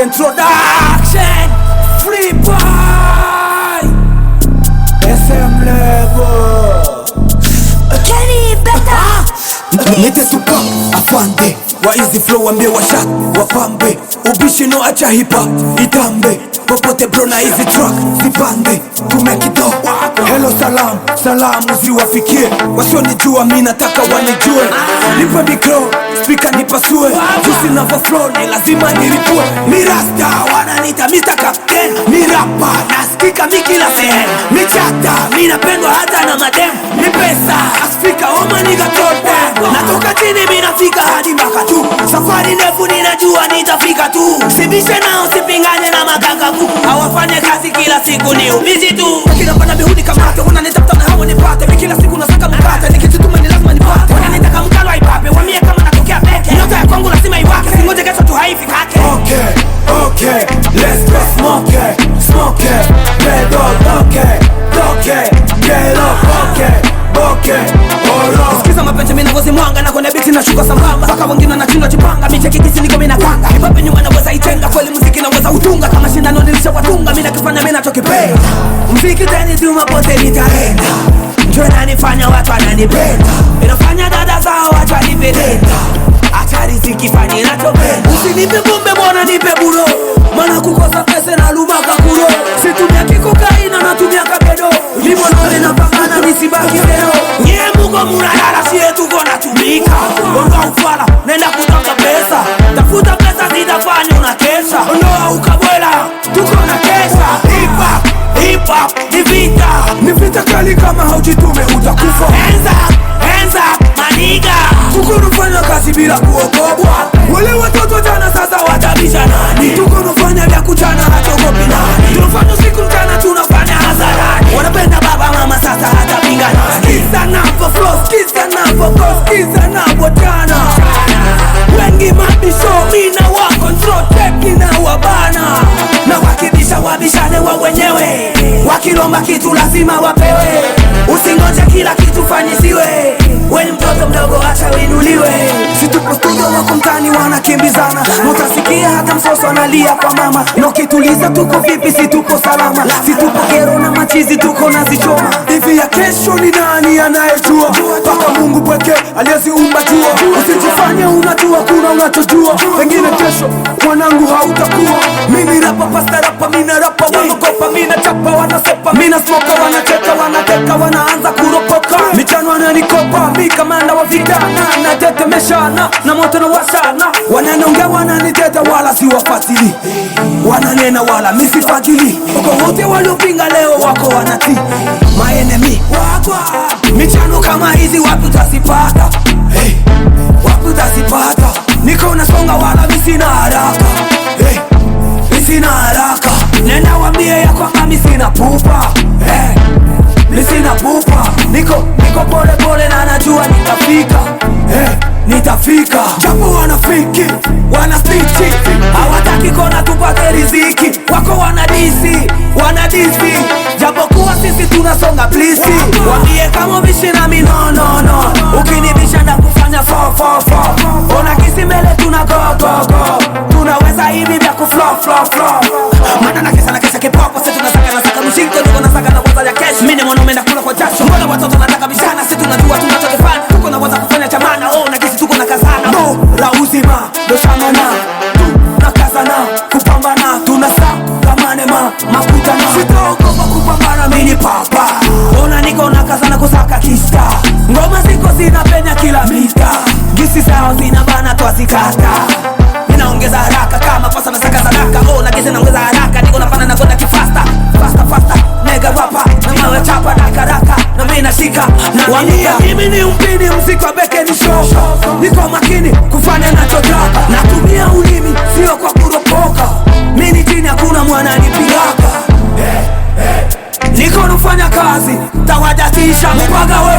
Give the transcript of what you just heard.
introduction. Free boy SM level Kenny better Nite Tupac afande wa easy flow wambie washat wapambe ubishi no acha hip hop itambe popote bro na easy track zipande tumekido. Hello salam uziwafikie wasionijua mi nataka wanijue. Nipe mikro speaker nipasue juicy na flow ni lazima niripue. Mirasta wananita Mr. Captain mirapa nasikika mikila sehemu michata minapendwa hata na madem ni pesa aspika oma niga tote natoka chini minafika hadi mpaka tu safari ndefu ninajua nitafika tu sibishe nao sipingane na makakabu hawafanye kazi kila siku ni ubizi tu kinapanda bihudi kamate wananitafuta na hawa nipate mi kila siku nasaka mkate nikitutuma ni lazima nipate wananitaka mkalo aipape wamie kama natokea peke nyota ya kwangu lazima iwake singoje kesho tu haifikake. Okay, let's go smoke it, pedal, okay, get up, okay, alright. Sikiza mapenzi mina vozi mwanga na kwenye biti na shuka sambamba saka wengine na chino chipanga miche kikisi niko mina kanga hipape nyuma na weza itenga kweli muziki na weza utunga kama shindano nilisha watunga mina kifanya mina chokipenda muziki teni tuma pote nitaenda njwe nanifanya watu wananipenda inafanya dada zao watu wanipenda acha riziki fanyi nachopenda usinipe bombe mwana nipe buro mana kukosa pese na lumaka kuro situmia kikokaina natumia kabedo libo nale na pangana nisibaki leo nye mugo munalala siye tuko natumika ondoa ufala nenda kutafuta pesa tafuta pesa zitafanya unakesha ondoa ukabwela tuko na kesha hip hop ni vita kali kama haujitume utakufa. Hands up maniga tuko nufanya kazi bila kuogopwa wale watoto jana sasa watabisha nani tuko nufanya vya kuchana hatogopi nani tunafanya usiku mchana tunafanya hadharani wanapenda baba mama sasa hata pinga nani skiza napo flow skiza napo go skiza napo jana wengi mabisho mina wa control teki na wabana na wakibisha wabishane wa wenyewe wakilomba kitu lazima wapewe usingoje kila kitu fanyisiwe weni mtoto mdogo acha winuliwe situpo studio wako mtani wanakimbizana mutasikia hata msoso analia kwa mama nokituliza tuko vipi situpo salama situpo kero na machizi tuko nazichoma hivi ya kesho ni nani anayejua paka Mungu pweke aliyeziumba jua usijifanye unajua kuna unachojua pengine kesho mwanangu hautakuwa mimi rapa pasta rapa mina rapa wanogopa mina chapa wanasepa mina smoka wanacheka wanateka wanaanza kuropoka michano wananikopa mi kamanda wa vitana natetemeshana na moto na washana wananongea wananiteta wala siwafatili wananena wala misifadili uko wote waliopinga leo wako wanati maenemi wako michano kama hizi wapi utasipata wapi utasipata niko nasonga wala misina haraka misina haraka nenda wambie ya kwamba misina pupa misina pupa niko pole pole na najua nitafika japo wanafiki wanastichi hawataki kona tupate riziki wako wanadisi japo kuwa sisi tunasonga plisi wambie kama bishi na mi no ukinibisha na kufanya fo ona kisi mbele tuna go tunaweza hivi vya kuflow mana na kesa kipopo si tunasaka mshinko niko nasaka na waza ya kesho mine mwanaume na kula kwa jasho mbona watoto nataka bishana si tunajua tunachokifanya tuko na waza kufanya chamana na kisi tuko na kazana la uzima doshamana na kazana kupambana tunasa kamanema makutana sitaogopa kupambana mini papa ona niko na kazana kusaka kista ngoma ziko zinapenya kila mita gisi zao zinabana twazikata ninaongeza haraka kama pasa na saka sadaka na gisi naongeza haraka niko nafana na kwenda kifasta fasta mega rapa na mawe chapa na karaka na mimi nashika na wania mimi ni mpini mziki wa beke ni show niko makini kufanya nachotaka natumia ulimi sio kwa kuropoka mimi chini hakuna mwana nipigaka niko nafanya kazi tawajatisha mpaka wewe